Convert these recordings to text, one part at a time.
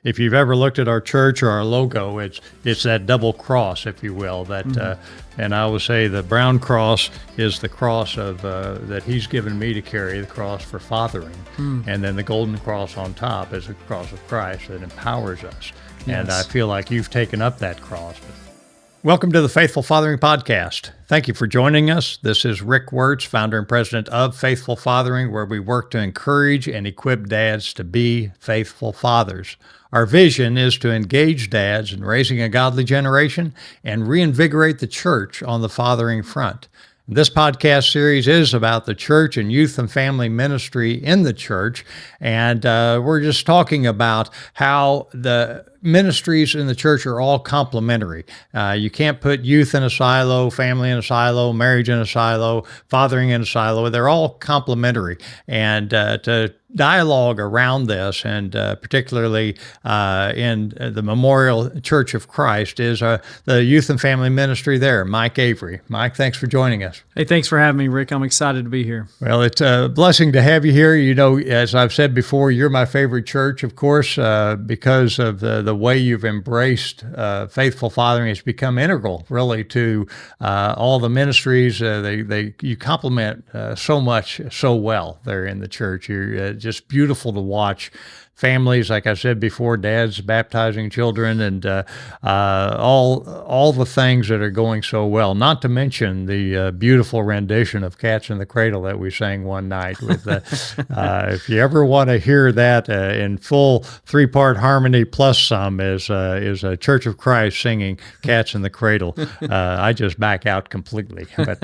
if you've ever looked at our church or our logo, it's that double cross, if you will. And I always say the brown cross is the cross of that He's given me to carry, the cross for fathering, and then the golden cross on top is the cross of Christ that empowers us. Yes. And I feel like you've taken up that cross. Welcome to the Faithful Fathering Podcast. Thank you for joining us. This is Rick Wirtz, founder and president of Faithful Fathering, where we work to encourage and equip dads to be faithful fathers. Our vision is to engage dads in raising a godly generation and reinvigorate the church on the fathering front. This podcast series is about the church and youth and family ministry in the church, and we're just talking about how the ministries in the church are all complementary. You can't put youth in a silo, family in a silo, marriage in a silo, fathering in a silo. They're all complementary, and to dialogue around this, and particularly in the Memorial Church of Christ, is the youth and family ministry there, Mike Avery. Mike, thanks for joining us. Hey, thanks for having me, Rick. I'm excited to be here. Well, it's a blessing to have you here. You know, as I've said before, you're my favorite church, of course, because of the way you've embraced faithful fathering. Has become integral, really, to all the ministries. You complement so much, so well there in the church. You're just beautiful to watch. Families, like I said before, dads baptizing children, and all the things that are going so well. Not to mention the beautiful rendition of "Cats in the Cradle" that we sang one night. With if you ever want to hear that in full 3-part harmony plus some, is a Church of Christ singing "Cats in the Cradle." I just back out completely. But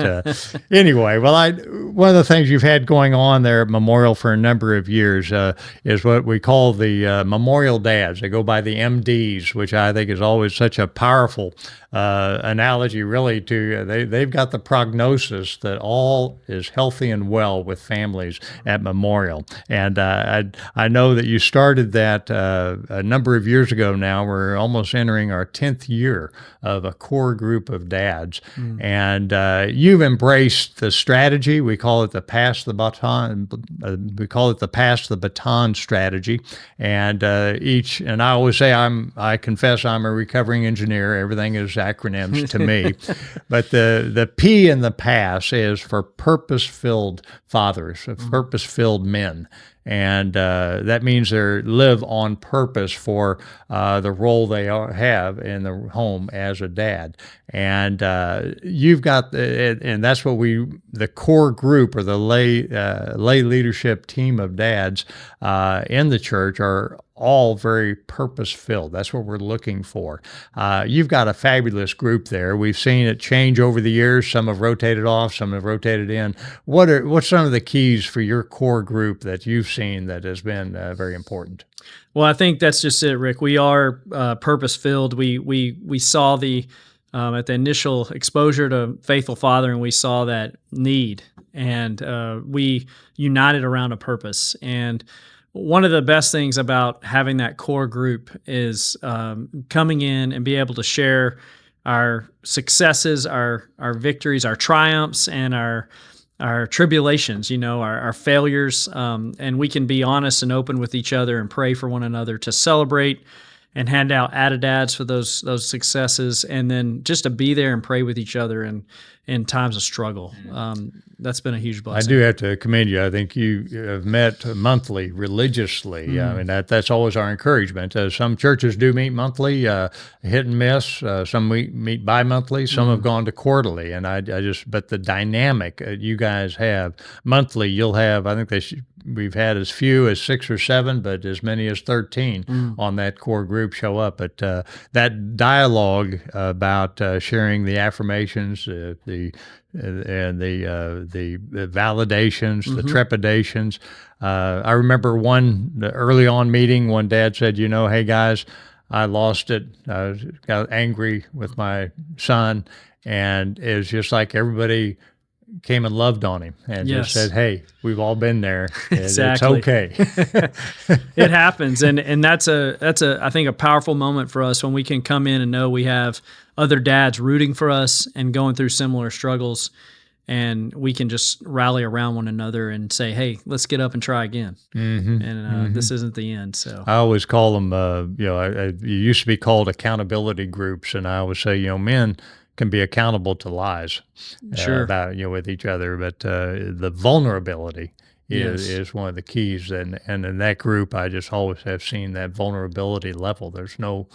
anyway, well, one of the things you've had going on there at Memorial for a number of years is what we call the Memorial Dads. They go by the MDs, which I think is always such a powerful analogy, really, to they've got the prognosis that all is healthy and well with families at Memorial. And I know that you started that a number of years ago now. We're almost entering our 10th year of a core group of dads. And you've embraced the strategy. We call it the pass the baton. We call it the pass the baton strategy. And and I always say I confess I'm a recovering engineer. Everything is acronyms to me. But the P in the pass is for purpose-filled fathers, purpose-filled men. And that means they live on purpose for the role they have in the home as a dad. And you've got, and that's what the core group or the lay leadership team of dads in the church are all very purpose-filled. That's what we're looking for. You've got a fabulous group there. We've seen it change over the years. Some have rotated off, some have rotated in. What's some of the keys for your core group that you've seen that has been very important? Well, I think that's just it, Rick. We are purpose-filled. We saw at the initial exposure to faithful fathering, we saw that need, and we united around a purpose. And one of the best things about having that core group is coming in and be able to share our successes, our victories, our triumphs, and our tribulations, our failures, and we can be honest and open with each other and pray for one another to celebrate and hand out add-a-dads for those successes, and then just to be there and pray with each other in times of struggle. That's been a huge blessing. I do have to commend you. I think you have met monthly religiously. I mean, that's always our encouragement. Some churches do meet monthly, hit and miss. Some meet bi-monthly. Some have gone to quarterly. And but the dynamic you guys have monthly, you'll have, I think we've had as few as 6 or 7, but as many as 13 on that core group show up. But that dialogue about sharing the affirmations, the validations, the trepidations. I remember the early on meeting, one dad said, hey guys, I lost it. I got angry with my son, and it was just like everybody came and loved on him and just said, hey, we've all been there. Exactly. It's okay. It happens. And that's I think a powerful moment for us when we can come in and know we have other dads rooting for us and going through similar struggles. and we can just rally around one another and say, hey, let's get up and try again. And this isn't the end. So I always call them, it used to be called accountability groups, and I always say, men can be accountable to lies Sure. about with each other, but the vulnerability Yes. is one of the keys, and in that group, I just always have seen that vulnerability level. There's no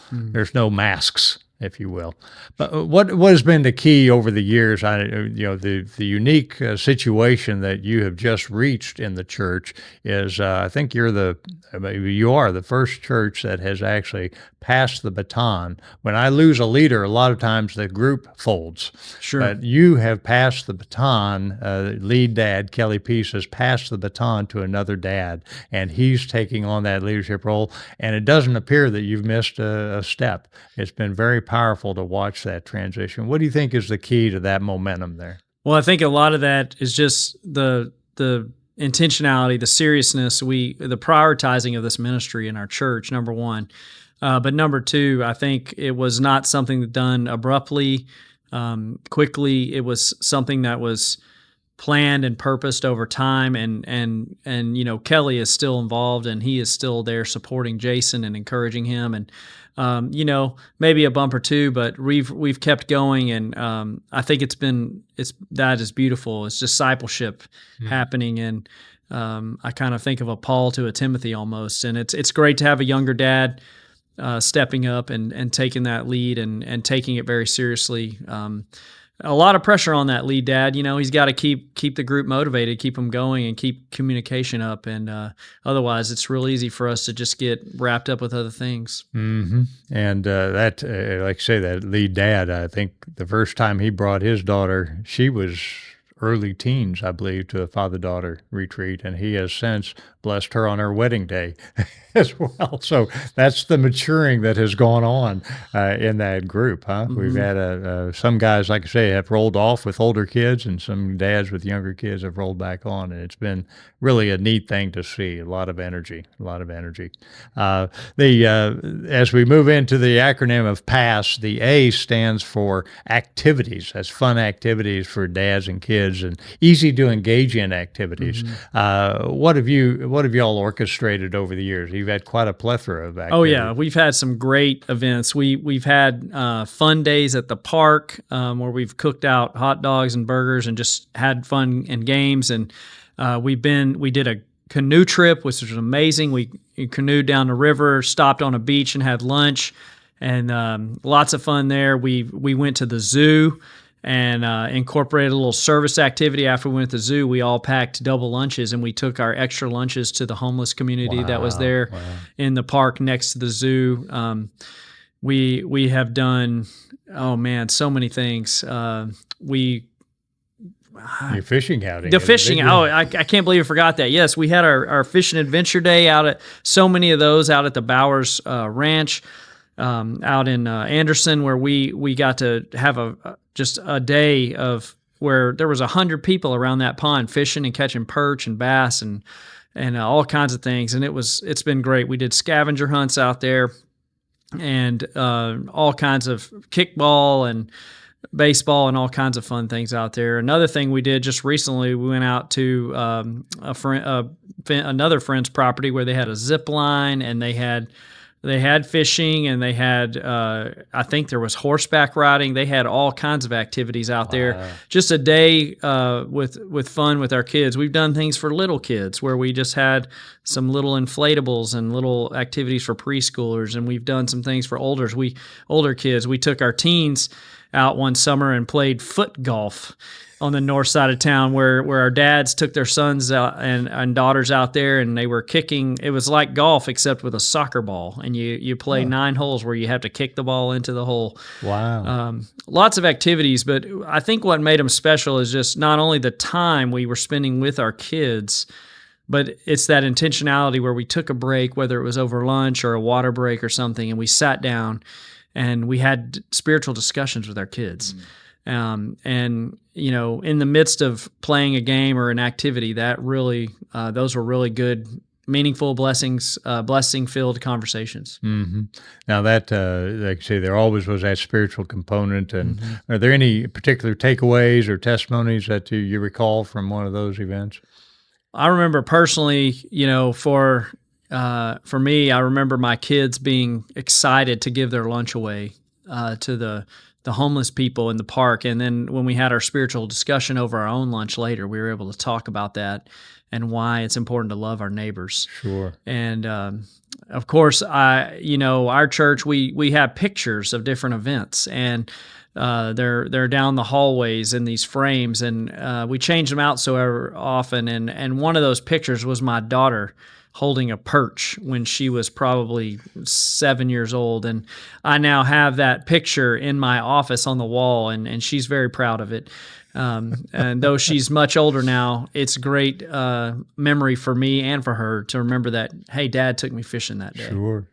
masks, if you will. But what has been the key over the years? The unique situation that you have just reached in the church is, I think you are the first church that has actually passed the baton. When I lose a leader, a lot of times the group folds. Sure. But you have passed the baton. Lead dad Kelly Peace has passed the baton to another dad, and he's taking on that leadership role. And it doesn't appear that you've missed a step. It's been very powerful to watch that transition. What do you think is the key to that momentum there? Well, I think a lot of that is just the intentionality, the seriousness, the prioritizing of this ministry in our church, number one. But number two, I think it was not something done abruptly, quickly. It was something that was planned and purposed over time. And Kelly is still involved, and he is still there supporting Jason and encouraging him. And maybe a bump or two, but we've kept going, and I think that is beautiful. It's discipleship happening, and I kind of think of a Paul to a Timothy almost, and it's great to have a younger dad stepping up and taking that lead and taking it very seriously. A lot of pressure on that lead dad. He's got to keep the group motivated, keep them going, and keep communication up. And otherwise, it's real easy for us to just get wrapped up with other things. Mm-hmm. And that, like I say, that lead dad, I think the first time he brought his daughter, she was early teens, I believe, to a father-daughter retreat, and he has since blessed her on her wedding day as well. So that's the maturing that has gone on in that group, huh? Mm-hmm. We've had some guys, like I say, have rolled off with older kids, and some dads with younger kids have rolled back on, and it's been really a neat thing to see. A lot of energy. As we move into the acronym of PASS, the A stands for activities. That's fun activities for dads and kids, and easy to engage in activities. Mm-hmm. What have you all orchestrated over the years? You've had quite a plethora of activities. Oh yeah, we've had some great events. We've had fun days at the park where we've cooked out hot dogs and burgers and just had fun and games. And we did a canoe trip, which was amazing. We canoed down the river, stopped on a beach, and had lunch, and lots of fun there. We went to the zoo and incorporated a little service activity. After we went to the zoo, we all packed double lunches, and we took our extra lunches to the homeless community that was there in the park next to the zoo. We have done, so many things. Your fishing outing. The fishing. I can't believe I forgot that. Yes, we had our fishing adventure day out at so many of those out at the Bowers Ranch. Out in Anderson, where we got to have just a day of where there was 100 people around that pond fishing and catching perch and bass and all kinds of things, and it's been great. We did scavenger hunts out there, and all kinds of kickball and baseball and all kinds of fun things out there. Another thing we did just recently, we went out to another friend's property where they had a zip line, and they had fishing, and they had, I think there was horseback riding. They had all kinds of activities out there. Just a day with fun with our kids. We've done things for little kids where we just had some little inflatables and little activities for preschoolers, and we've done some things for older kids. We took our teens out one summer and played foot golf on the north side of town, where our dads took their sons out and daughters out there, and they were kicking. It was like golf except with a soccer ball, and you play 9 holes where you have to kick the ball into the hole. Wow. Lots of activities, but I think what made them special is just not only the time we were spending with our kids, but it's that intentionality where we took a break, whether it was over lunch or a water break or something, and we sat down and we had spiritual discussions with our kids. And in the midst of playing a game or an activity, that really, those were really good meaningful blessing-filled conversations. Mm-hmm. Now that, like you say, there always was that spiritual component. And are there any particular takeaways or testimonies that you recall from one of those events? I remember personally, for me, I remember my kids being excited to give their lunch away to the homeless people in the park. And then when we had our spiritual discussion over our own lunch later, we were able to talk about that and why it's important to love our neighbors. Sure. And of course, our church, we have pictures of different events, and they're down the hallways in these frames, and we change them out so often. And one of those pictures was my daughter holding a perch when she was probably 7 years old. And I now have that picture in my office on the wall, and she's very proud of it. And though she's much older now, it's a great memory for me and for her to remember that, hey, Dad took me fishing that day. Sure.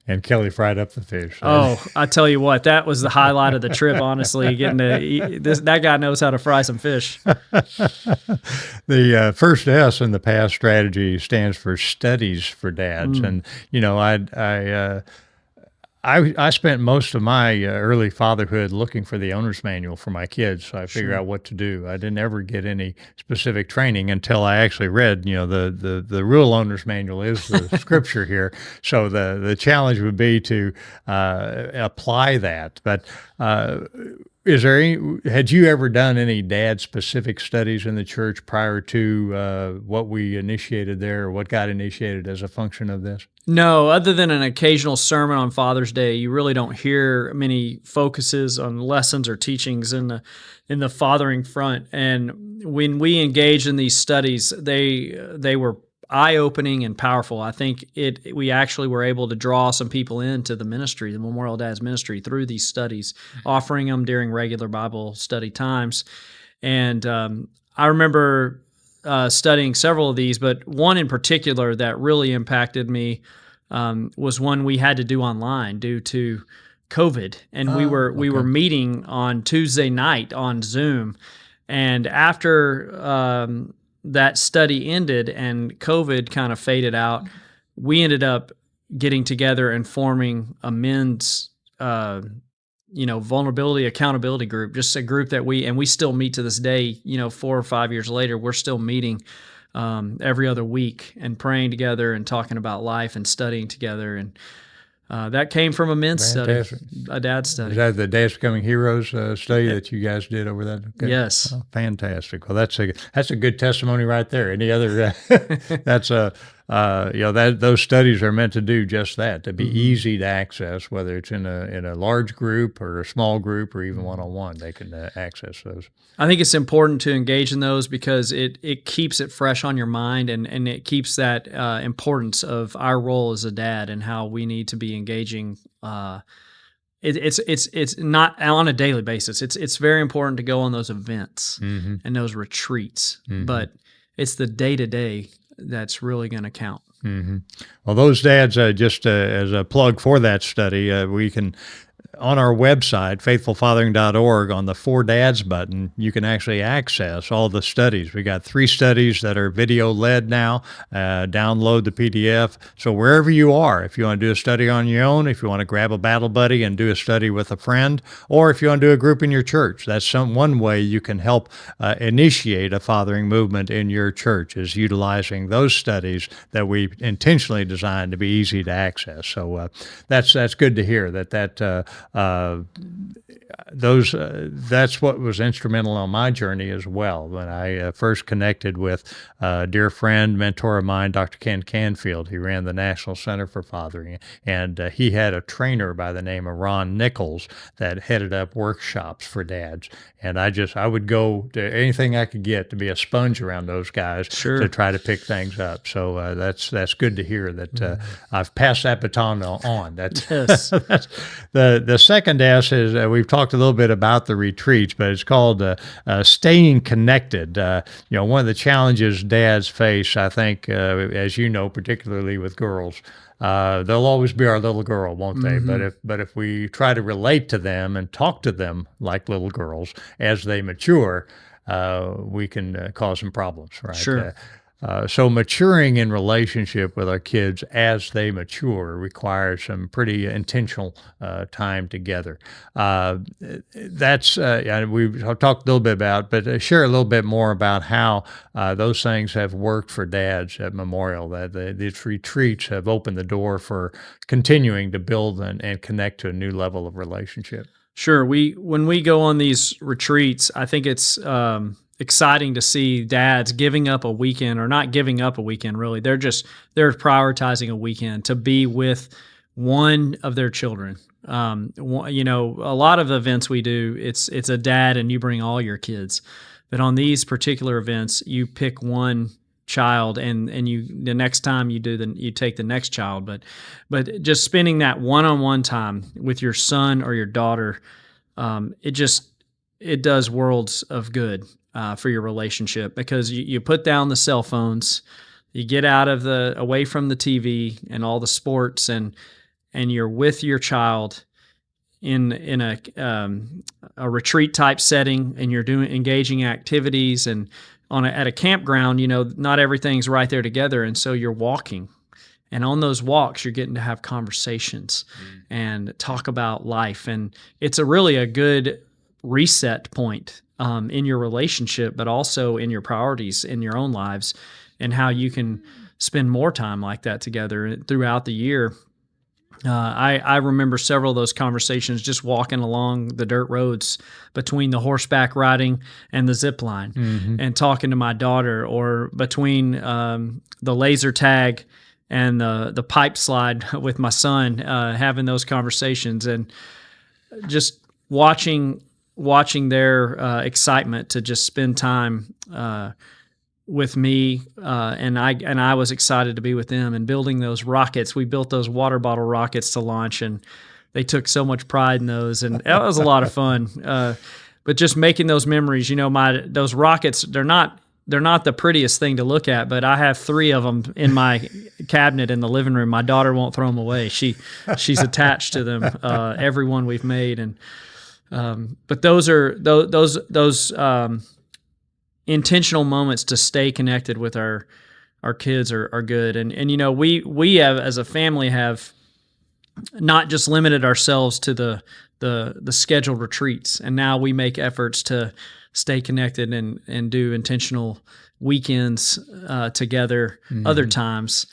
And Kelly fried up the fish. Oh, I tell you what, that was the highlight of the trip, honestly, getting to eat that guy knows how to fry some fish. The first S in the PASS strategy stands for studies for dads. And, I spent most of my early fatherhood looking for the owner's manual for my kids, so I figured out what to do. I didn't ever get any specific training until I actually read, the real owner's manual is the scripture here. So the challenge would be to apply that. But had you ever done any dad-specific studies in the church prior to what we initiated there, or what got initiated as a function of this? No, other than an occasional sermon on Father's Day, you really don't hear many focuses on lessons or teachings in the fathering front. And when we engaged in these studies, they were eye-opening and powerful. I think we actually were able to draw some people into the ministry, the Memorial Dads ministry, through these studies, offering them during regular Bible study times. And I remember studying several of these, but one in particular that really impacted me was one we had to do online due to COVID, and we were meeting on Tuesday night on Zoom, and after that study ended and COVID kind of faded out, we ended up getting together and forming a men's vulnerability accountability group, just a group that we still meet to this day, 4 or 5 years later. We're still meeting every other week and praying together and talking about life and studying together. And that came from a men's Fantastic. study, a dad's study. Is that the Dads Becoming Heroes study that you guys did over that? Okay. Yes. Oh, fantastic. Well, that's a good testimony right there. Any other? That's those studies are meant to do just that, to be easy to access, whether it's in a large group or a small group or even one-on-one. They can access those. I think it's important to engage in those because it keeps it fresh on your mind, and it keeps that importance of our role as a dad and how we need to be engaging. It's not on a daily basis. It's very important to go on those events and those retreats, but it's the day-to-day that's really going to count. Mm-hmm. Well, those dads, just as a plug for that study, we can, on our website, faithfulfathering.org, on the For Dads button, you can actually access all the studies. We got 3 studies that are video-led now. Download the PDF. So wherever you are, if you want to do a study on your own, if you want to grab a battle buddy and do a study with a friend, or if you want to do a group in your church, that's one way you can help initiate a fathering movement in your church, is utilizing those studies that we intentionally designed to be easy to access. So that's good to hear that that's what was instrumental on my journey as well. When I first connected with a dear friend, mentor of mine, Dr. Ken Canfield. He ran the National Center for Fathering, and he had a trainer by the name of Ron Nichols that headed up workshops for dads. And I would go to anything I could get to be a sponge around those guys to try to pick things up. So that's good to hear that I've passed that baton on. Yes. That's the second S is we've talked a little bit about the retreats, but it's called staying connected. One of the challenges dads face, I think, as you know, particularly with girls, they'll always be our little girl, won't they? But if we try to relate to them and talk to them like little girls as they mature, we can cause some problems, right? Sure. So maturing in relationship with our kids as they mature requires some pretty intentional time together. And we've talked a little bit about, but share a little bit more about how those things have worked for dads at Memorial, that these retreats have opened the door for continuing to build and connect to a new level of relationship. Sure. When we go on these retreats, I think it's exciting to see dads giving up a weekend, or not giving up a weekend. Really, they're prioritizing a weekend to be with one of their children. A lot of events we do, it's a dad and you bring all your kids, but on these particular events, you pick one child, and the next time you take the next child, but just spending that one-on-one time with your son or your daughter, it does worlds of good for your relationship, because you put down the cell phones, you get away from the TV and all the sports, and you're with your child in a retreat type setting, and you're doing engaging activities, and at a campground, not everything's right there together, and so you're walking. And on those walks, you're getting to have conversations and talk about life. And it's really a good reset point in your relationship, but also in your priorities in your own lives, and how you can spend more time like that together throughout the year. I remember several of those conversations just walking along the dirt roads between the horseback riding and the zip line, and talking to my daughter, or between the laser tag and the pipe slide with my son, having those conversations, and just watching their excitement to just spend time with me, and I was excited to be with them, and building those rockets. We built those water bottle rockets to launch, and they took so much pride in those, and that was a lot of fun. But just making those memories, those rockets, they're not the prettiest thing to look at, but I have 3 of them in my cabinet in the living room. My daughter won't throw them away. She's attached to them, every one we've made, and but those are those intentional moments to stay connected with our kids are good. And we have, as a family, have not just limited ourselves to the scheduled retreats, and now we make efforts to stay connected and do intentional weekends together other times.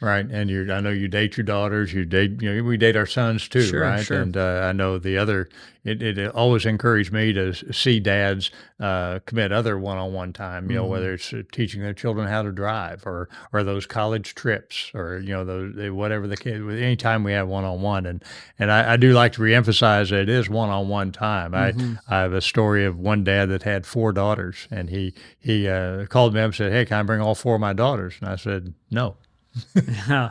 Right, and I know you date your daughters. We date our sons too, Sure, right? sure. And I know it always encouraged me to see dads commit other one-on-one time. Whether it's teaching their children how to drive, or those college trips, or whatever the case. Anytime we have one-on-one, and I do like to reemphasize that it is one-on-one time. I have a story of one dad that had 4 daughters, and he called me up and said, "Hey, can I bring all 4 of my daughters?" And I said, "No." Yeah.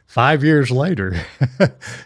5 years later,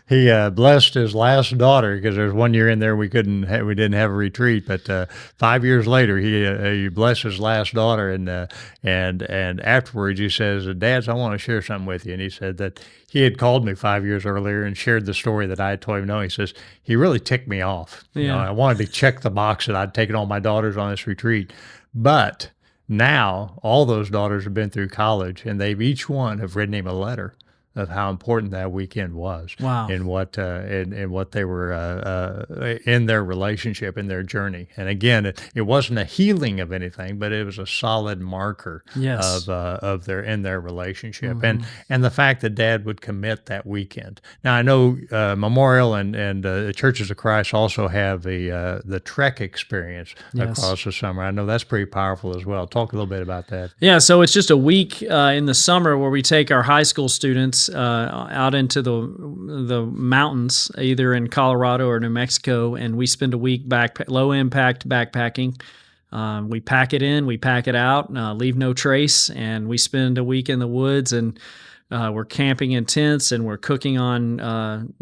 he blessed his last daughter, because there's 1 year in there we didn't have a retreat. But 5 years later, he blessed his last daughter, and afterwards he says, "Dads, I want to share something with you." And he said that he had called me 5 years earlier and shared the story that I had told him. No, he says, he really ticked me off. Yeah. I wanted to check the box that I'd taken all my daughters on this retreat, but now all those daughters have been through college, and each one have written him a letter of how important that weekend was. Wow. And what they were in their relationship, in their journey. And again, it wasn't a healing of anything, but it was a solid marker Yes. of their relationship. And the fact that Dad would commit that weekend. Now I know Memorial and the Churches of Christ also have the Trek experience across the summer. I know that's pretty powerful as well. Talk a little bit about that. Yeah, so it's just a week in the summer where we take our high school students out into the mountains, either in Colorado or New Mexico, and we spend a week low impact backpacking. We pack it in, we pack it out, leave no trace, and we spend a week in the woods, and we're camping in tents, and we're cooking on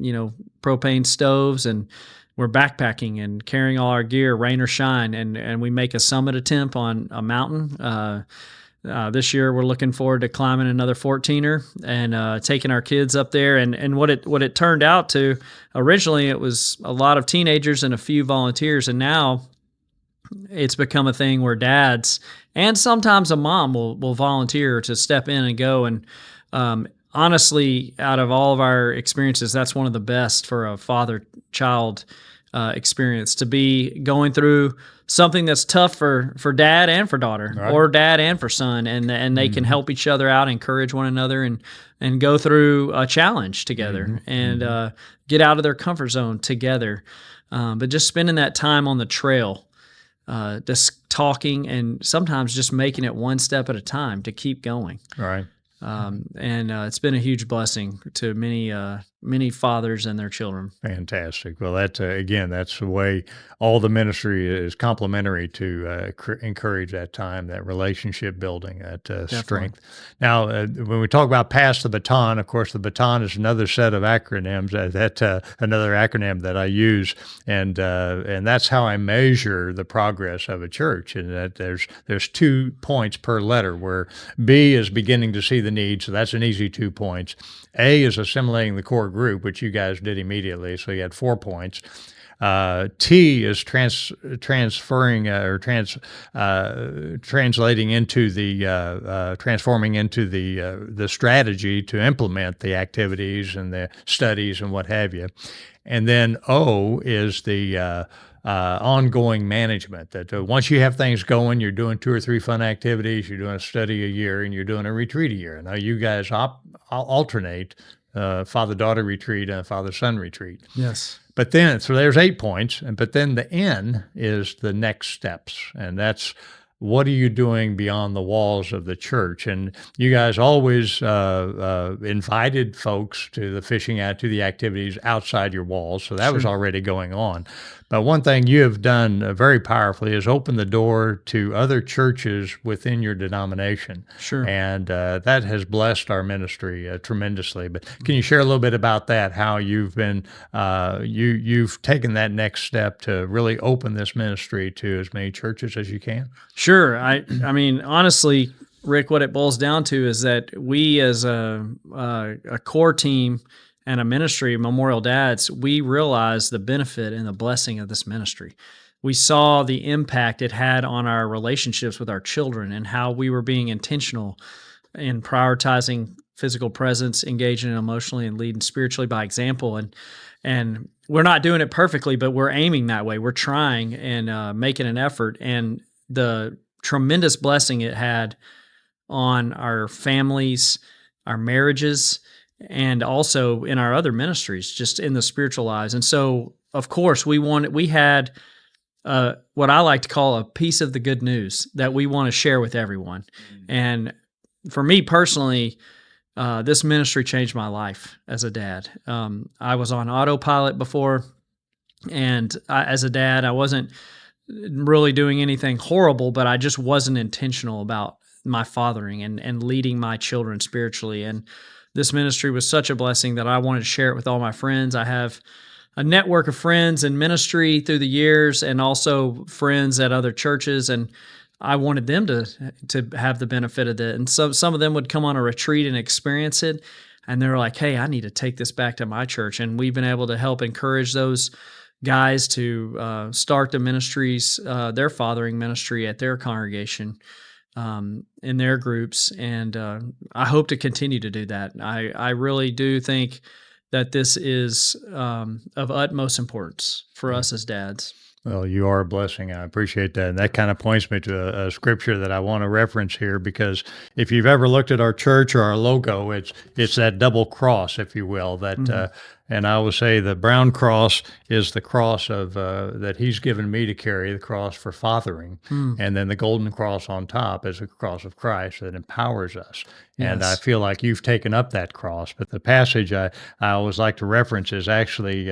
propane stoves, and we're backpacking and carrying all our gear, rain or shine, and we make a summit attempt on a mountain. This year, we're looking forward to climbing another 14er and taking our kids up there. And what it turned out to, originally it was a lot of teenagers and a few volunteers, and now it's become a thing where dads and sometimes a mom will volunteer to step in and go. And honestly, out of all of our experiences, that's one of the best for a father-child experience, to be going through something that's tough for dad and for daughter, Right. or dad and for son, and they can help each other out, encourage one another, and go through a challenge together, and get out of their comfort zone together. But just spending that time on the trail, just talking, and sometimes just making it one step at a time to keep going. Right. And it's been a huge blessing to many fathers and their children. Fantastic. Well, that's again, that's the way all the ministry is complementary to encourage that time, that relationship building, that strength. Now, when we talk about pass the baton, of course, the baton is another set of acronyms. Another acronym that I use, and that's how I measure the progress of a church. And that there's 2 points per letter, where B is beginning to see the need, so that's an easy 2 points. A is assimilating the core group, which you guys did immediately, so you had 4 points. T is transferring translating into the transforming into the strategy to implement the activities and the studies and what have you. And then O is the ongoing management, that once you have things going, you're doing 2 or 3 fun activities, you're doing a study a year, and you're doing a retreat a year. Now you guys alternate father-daughter retreat and father-son retreat. Yes. But then, so there's 8 points, but then the N is the next steps, and that's, what are you doing beyond the walls of the church? And you guys always invited folks to the fishing out, to the activities outside your walls, so that was already going on. But one thing you have done very powerfully is open the door to other churches within your denomination. Sure. And that has blessed our ministry tremendously. But can you share a little bit about that, how you've been, you've taken that next step to really open this ministry to as many churches as you can? Sure. I mean, honestly, Rick, what it boils down to is that we, as a core team and a ministry, Memorial Dads, we realized the benefit and the blessing of this ministry. We saw the impact it had on our relationships with our children, and how we were being intentional in prioritizing physical presence, engaging emotionally, and leading spiritually by example. And we're not doing it perfectly, but we're aiming that way. We're trying and making an effort. And the tremendous blessing it had on our families, our marriages, and also in our other ministries, just in the spiritual lives. And so, of course, we had what I like to call a piece of the good news that we want to share with everyone. And for me personally, this ministry changed my life as a dad. I was on autopilot before, and as a dad, I wasn't really doing anything horrible, but I just wasn't intentional about my fathering and leading my children spiritually. And this ministry was such a blessing that I wanted to share it with all my friends. I have a network of friends in ministry through the years, and also friends at other churches, and I wanted them to have the benefit of it. And so some of them would come on a retreat and experience it, and they're like, hey, I need to take this back to my church. And we've been able to help encourage those guys to start the ministries, their fathering ministry at their congregation, in their groups. And I hope to continue to do that. I really do think that this is of utmost importance for us as dads. Well, you are a blessing. I appreciate that. And that kind of points me to a scripture that I want to reference here, because if you've ever looked at our church or our logo, it's that double cross, if you will, that and I will say the brown cross is the cross of that he's given me to carry, the cross for fathering. And then the golden cross on top is the cross of Christ that empowers us. And I feel like you've taken up that cross. But the passage I always like to reference is actually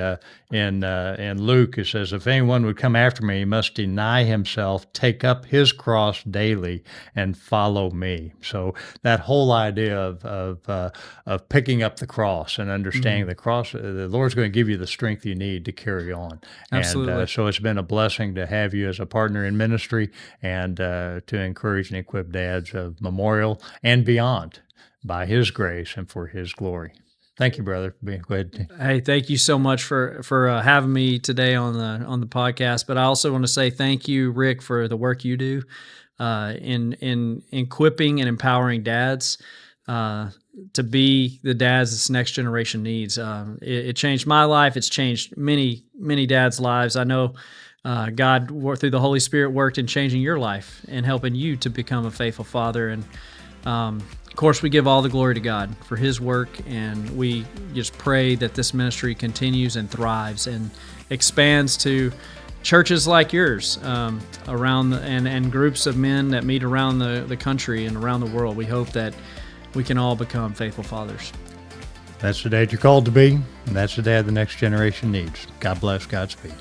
in Luke. It says, if anyone would come after me, he must deny himself, take up his cross daily, and follow me. So that whole idea of picking up the cross and understanding the cross, the Lord's going to give you the strength you need to carry on. Absolutely. And so it's been a blessing to have you as a partner in ministry, and to encourage and equip dads of Memorial and beyond by His grace and for His glory. Thank you, brother. Go ahead. Hey, thank you so much for having me today on the podcast. But I also want to say thank you, Rick, for the work you do in equipping and empowering dads to be the dads this next generation needs. It changed my life. It's changed many dads' lives. I know God, through the Holy Spirit, worked in changing your life and helping you to become a faithful father. And of course, we give all the glory to God for His work, and we just pray that this ministry continues and thrives and expands to churches like yours around and groups of men that meet around the country and around the world. We hope that we can all become faithful fathers. That's the dad you're called to be, and that's the dad the next generation needs. God bless, Godspeed.